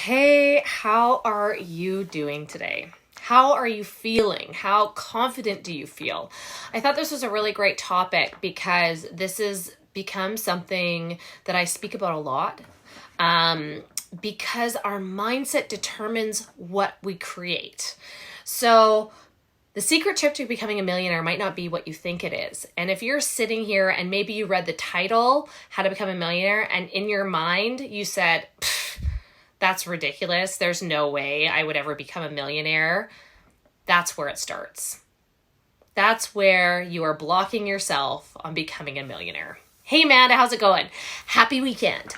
Hey, how are you doing today? How are you feeling? How confident do you feel? I thought this was a really great topic because this has become something that I speak about a lot. Because our mindset determines what we create. So the secret tip to becoming a millionaire might not be what you think it is. And if you're sitting here and maybe you read the title, How to Become a Millionaire, and in your mind you said, that's ridiculous. There's no way I would ever become a millionaire. That's where it starts. That's where you are blocking yourself on becoming a millionaire. Hey Amanda, how's it going? Happy weekend.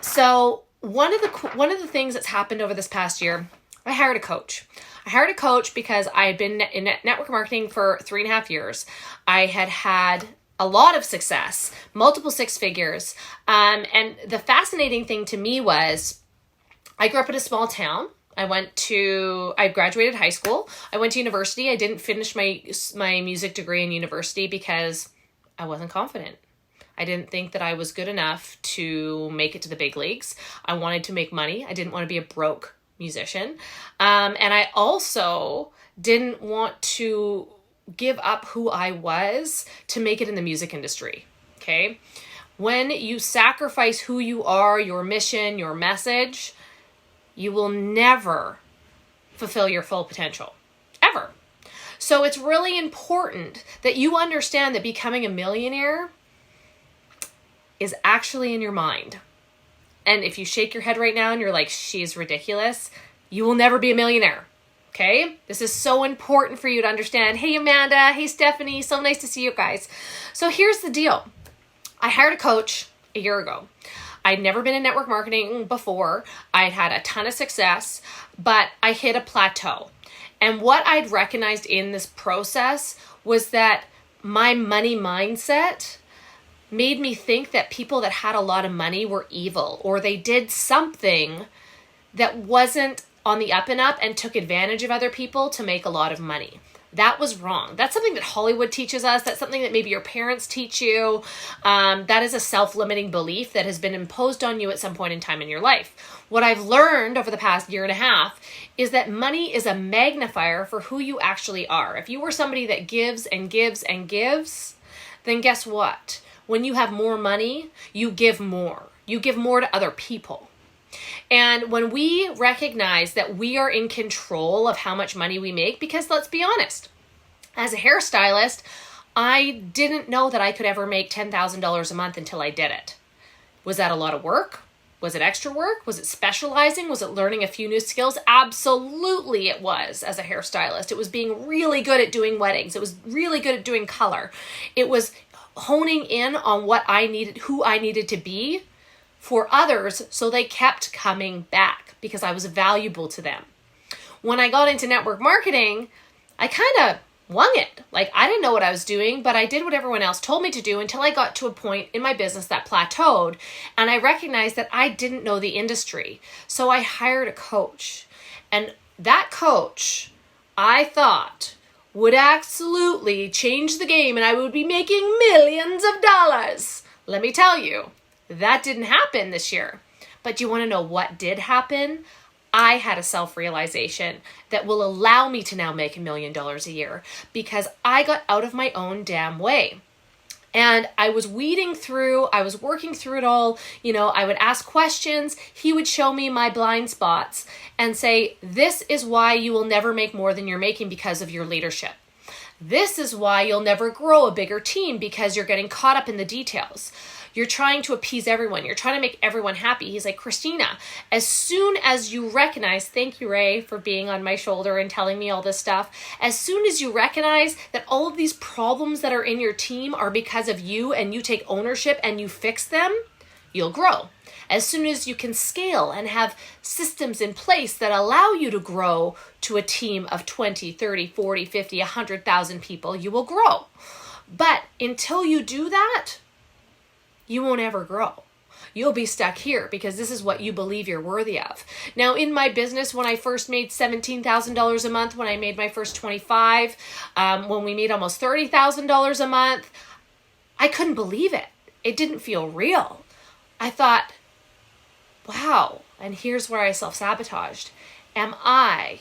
So one of the things that's happened over this past year, I hired a coach. I hired a coach because I had been in network marketing for 3.5 years. I had a lot of success, multiple six figures. And the fascinating thing to me was I grew up in a small town. I graduated high school. I went to university. I didn't finish my music degree in university because I wasn't confident. I didn't think that I was good enough to make it to the big leagues. I wanted to make money. I didn't want to be a broke musician. And I also didn't want to give up who I was to make it in the music industry. Okay? When you sacrifice who you are, your mission, your message, you will never fulfill your full potential, ever. So it's really important that you understand that becoming a millionaire is actually in your mind. And if you shake your head right now and you're like, she's ridiculous, you will never be a millionaire, okay? This is so important for you to understand. Hey, Amanda. Hey, Stephanie. So nice to see you guys. So here's the deal. I hired a coach a year ago. I'd never been in network marketing before. I'd had a ton of success, but I hit a plateau. And what I'd recognized in this process was that my money mindset made me think that people that had a lot of money were evil, or they did something that wasn't on the up and up and took advantage of other people to make a lot of money. That was wrong. That's something that Hollywood teaches us. That's something that maybe your parents teach you. That is a self-limiting belief that has been imposed on you at some point in time in your life. What I've learned over the past year and a half is that money is a magnifier for who you actually are. If you were somebody that gives and gives and gives, then guess what? When you have more money, you give more. You give more to other people. And when we recognize that we are in control of how much money we make, because let's be honest, as a hairstylist, I didn't know that I could ever make $10,000 a month until I did it. Was that a lot of work? Was it extra work? Was it specializing? Was it learning a few new skills? Absolutely it was as a hairstylist. It was being really good at doing weddings. It was really good at doing color. It was honing in on what I needed, who I needed to be for others, so they kept coming back because I was valuable to them. When I got into network marketing, I kind of wung it. Like, I didn't know what I was doing, but I did what everyone else told me to do until I got to a point in my business that plateaued, and I recognized that I didn't know the industry. So I hired a coach, and that coach, I thought, would absolutely change the game and I would be making millions of dollars. Let me tell you, that didn't happen this year. But you want to know what did happen? I had a self-realization that will allow me to now make $1 million a year because I got out of my own damn way. And I was weeding through, I was working through it all. You know, I would ask questions. He would show me my blind spots and say, this is why you will never make more than you're making because of your leadership. This is why you'll never grow a bigger team because you're getting caught up in the details. You're trying to appease everyone. You're trying to make everyone happy. He's like, Christina, as soon as you recognize, thank you, Ray, for being on my shoulder and telling me all this stuff. As soon as you recognize that all of these problems that are in your team are because of you and you take ownership and you fix them, you'll grow. As soon as you can scale and have systems in place that allow you to grow to a team of 20, 30, 40, 50, 100,000 people, you will grow. But until you do that, you won't ever grow. You'll be stuck here because this is what you believe you're worthy of. Now, in my business, when I first made $17,000 a month, when I made my first 25, when we made almost $30,000 a month, I couldn't believe it. It didn't feel real. I thought, wow, and here's where I self-sabotaged. Am I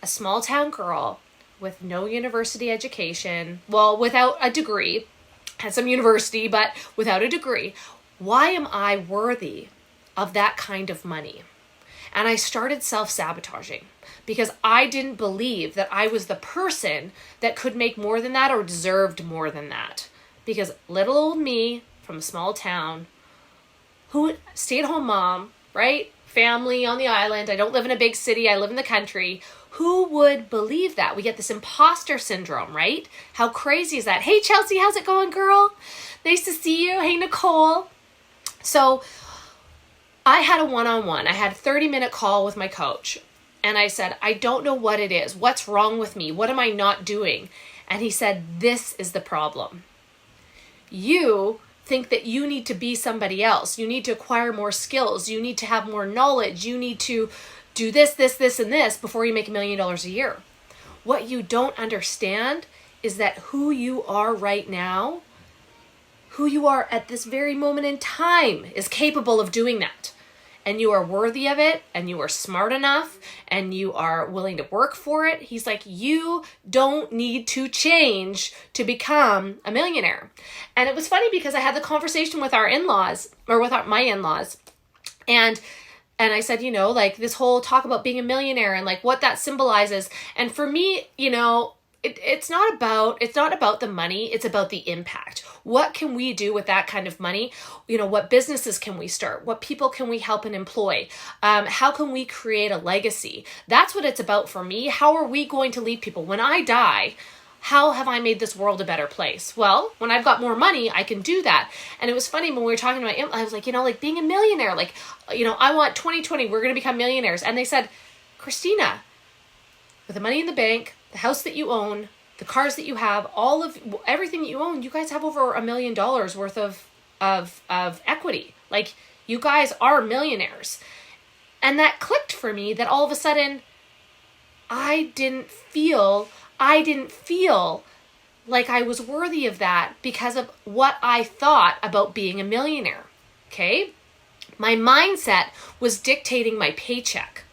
a small town girl with no university education, well, without a degree, had some university, but without a degree? Why am I worthy of that kind of money? And I started self-sabotaging because I didn't believe that I was the person that could make more than that or deserved more than that. Because little old me from a small town, who stay-at-home mom, right? Family on the island. I don't live in a big city. I live in the country. Who would believe that? We get this imposter syndrome, right? How crazy is that? Hey, Chelsea, how's it going, girl? Nice to see you. Hey, Nicole. So I had a one-on-one. I had a 30-minute call with my coach. And I said, I don't know what it is. What's wrong with me? What am I not doing? And he said, this is the problem. You think that you need to be somebody else. You need to acquire more skills. You need to have more knowledge. You need to do this, and this before you make $1 million a year. What you don't understand is that who you are right now, who you are at this very moment in time, is capable of doing that. And you are worthy of it, and you are smart enough, and you are willing to work for it. He's like, you don't need to change to become a millionaire. And it was funny because I had the conversation with our in-laws, or with my in-laws, and I said, you know, like this whole talk about being a millionaire and like what that symbolizes. And for me, you know, it's not about the money. It's about the impact. What can we do with that kind of money? You know, what businesses can we start? What people can we help and employ? How can we create a legacy? That's what it's about for me. How are we going to leave people? When I die, how have I made this world a better place? Well, when I've got more money, I can do that. And it was funny when we were talking about, I was like, you know, like being a millionaire, like, you know, I want 2020, we're going to become millionaires. And they said, Christina, with the money in the bank, the house that you own, the cars that you have, everything that you own, you guys have over $1 million worth of equity. Like, you guys are millionaires. And that clicked for me that all of a sudden I didn't feel like I was worthy of that because of what I thought about being a millionaire. Okay? My mindset was dictating my paycheck.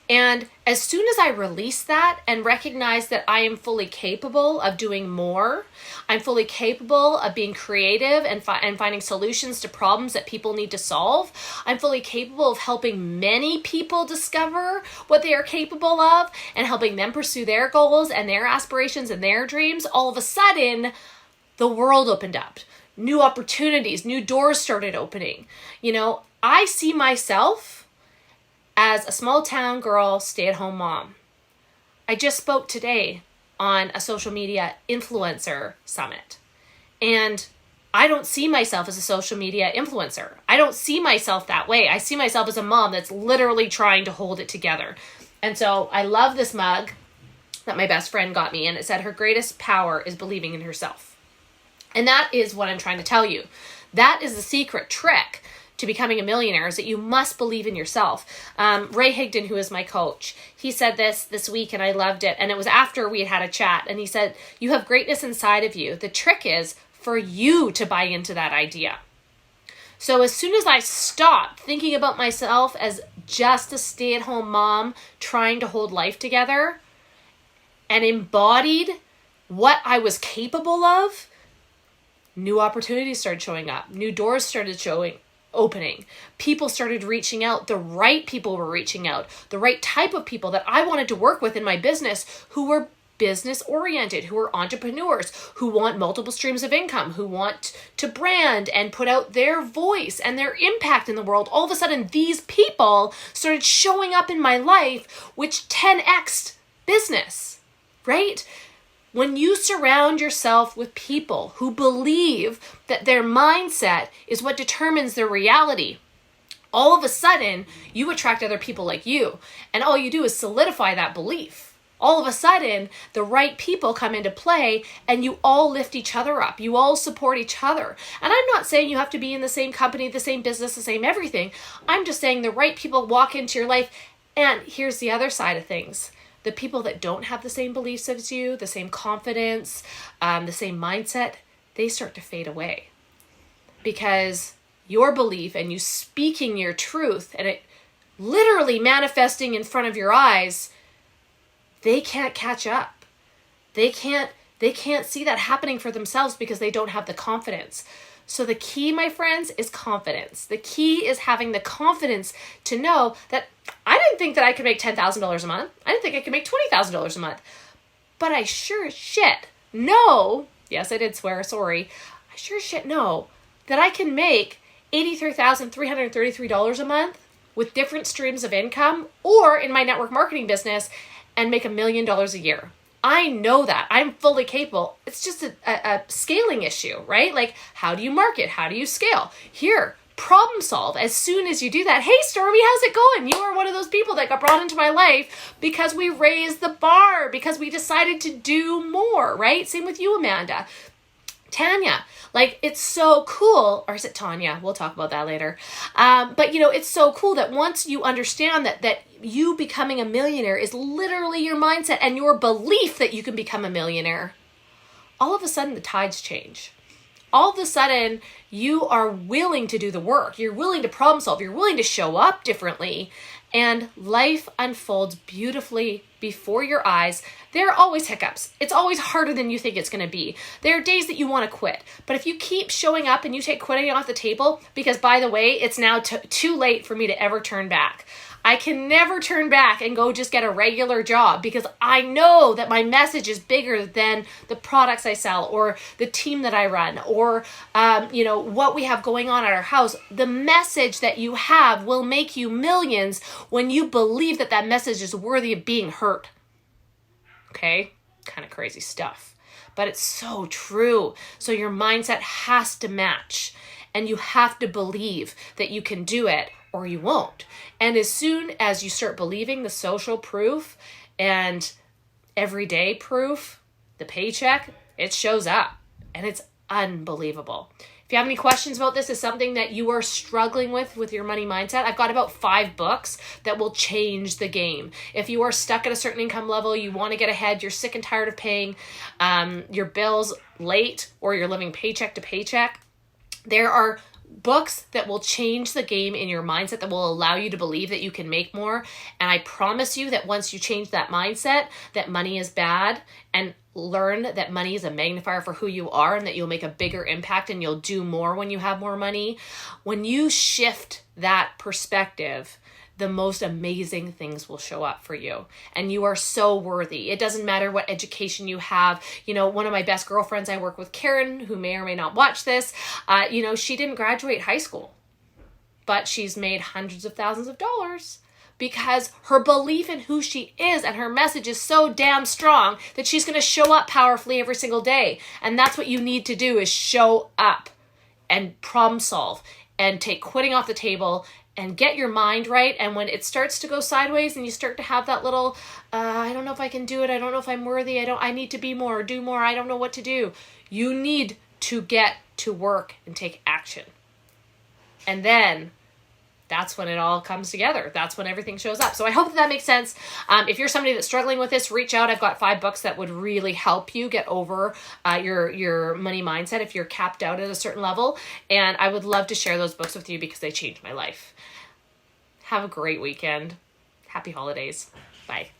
And as soon as I released that and recognized that I am fully capable of doing more, I'm fully capable of being creative and finding solutions to problems that people need to solve, I'm fully capable of helping many people discover what they are capable of and helping them pursue their goals and their aspirations and their dreams, all of a sudden, the world opened up. New opportunities, new doors started opening. You know, I see myself as a small town girl, stay-at-home mom. I just spoke today on a social media influencer summit. And I don't see myself as a social media influencer. I don't see myself that way. I see myself as a mom that's literally trying to hold it together. And so I love this mug that my best friend got me. And it said her greatest power is believing in herself. And that is what I'm trying to tell you. That is the secret trick to becoming a millionaire, is that you must believe in yourself. Ray Higdon, who is my coach, he said this week and I loved it. And it was after we had a chat. And he said, you have greatness inside of you. The trick is for you to buy into that idea. So as soon as I stopped thinking about myself as just a stay-at-home mom trying to hold life together and embodied what I was capable of, new opportunities started showing up. New doors started opening. People started reaching out. The right people were reaching out. The right type of people that I wanted to work with in my business, who were business oriented, who are entrepreneurs, who want multiple streams of income, who want to brand and put out their voice and their impact in the world. All of a sudden, these people started showing up in my life, which 10x'd business, right? When you surround yourself with people who believe that their mindset is what determines their reality, all of a sudden, you attract other people like you. And all you do is solidify that belief. All of a sudden, the right people come into play and you all lift each other up. You all support each other. And I'm not saying you have to be in the same company, the same business, the same everything. I'm just saying the right people walk into your life. And here's the other side of things. The people that don't have the same beliefs as you, the same confidence, the same mindset, they start to fade away because your belief and you speaking your truth and it literally manifesting in front of your eyes, they can't catch up. They can't see that happening for themselves because they don't have the confidence. So the key, my friends, is confidence. The key is having the confidence to know that I didn't think that I could make $10,000 a month. I didn't think I could make $20,000 a month. But I sure as shit know, yes, I did swear, sorry. I sure as shit know that I can make $83,333 a month with different streams of income or in my network marketing business and make $1 million a year. I know that. I'm fully capable. It's just a scaling issue, right? Like, how do you market? How do you scale? Here, problem solve. As soon as you do that, hey, Stormy, how's it going? You are one of those people that got brought into my life because we raised the bar, because we decided to do more, right? Same with you, Amanda. Tanya, like, it's so cool, or is it Tanya? We'll talk about that later. But it's so cool that once you understand that you becoming a millionaire is literally your mindset and your belief that you can become a millionaire, all of a sudden the tides change. All of a sudden you are willing to do the work. You're willing to problem solve. You're willing to show up differently. And life unfolds beautifully before your eyes. There are always hiccups. It's always harder than you think it's going to be. There are days that you want to quit. But if you keep showing up and you take quitting off the table, because by the way, it's now too late for me to ever turn back. I can never turn back and go just get a regular job because I know that my message is bigger than the products I sell or the team that I run or, what we have going on at our house. The message that you have will make you millions when you believe that that message is worthy of being heard. Okay? Kind of crazy stuff, but it's so true. So your mindset has to match and you have to believe that you can do it or you won't. And as soon as you start believing the social proof and everyday proof, the paycheck, it shows up and it's unbelievable. If you have any questions about this, is something that you are struggling with your money mindset, I've got about 5 books that will change the game. If you are stuck at a certain income level, you want to get ahead, you're sick and tired of paying your bills late or you're living paycheck to paycheck, there are books that will change the game in your mindset that will allow you to believe that you can make more. And I promise you that once you change that mindset, that money is bad and learn that money is a magnifier for who you are and that you'll make a bigger impact and you'll do more when you have more money. When you shift that perspective, the most amazing things will show up for you. And you are so worthy. It doesn't matter what education you have. One of my best girlfriends I work with, Karen, who may or may not watch this, she didn't graduate high school, but she's made hundreds of thousands of dollars because her belief in who she is and her message is so damn strong that she's going to show up powerfully every single day. And that's what you need to do, is show up and problem solve and take quitting off the table and get your mind right. And when it starts to go sideways and you start to have that little, I don't know if I can do it. I don't know if I'm worthy. I need to be more or do more. I don't know what to do. You need to get to work and take action. And then that's when it all comes together. That's when everything shows up. So I hope that makes sense. If you're somebody that's struggling with this, reach out. I've got 5 books that would really help you get over your money mindset if you're capped out at a certain level. And I would love to share those books with you because they changed my life. Have a great weekend. Happy holidays. Bye.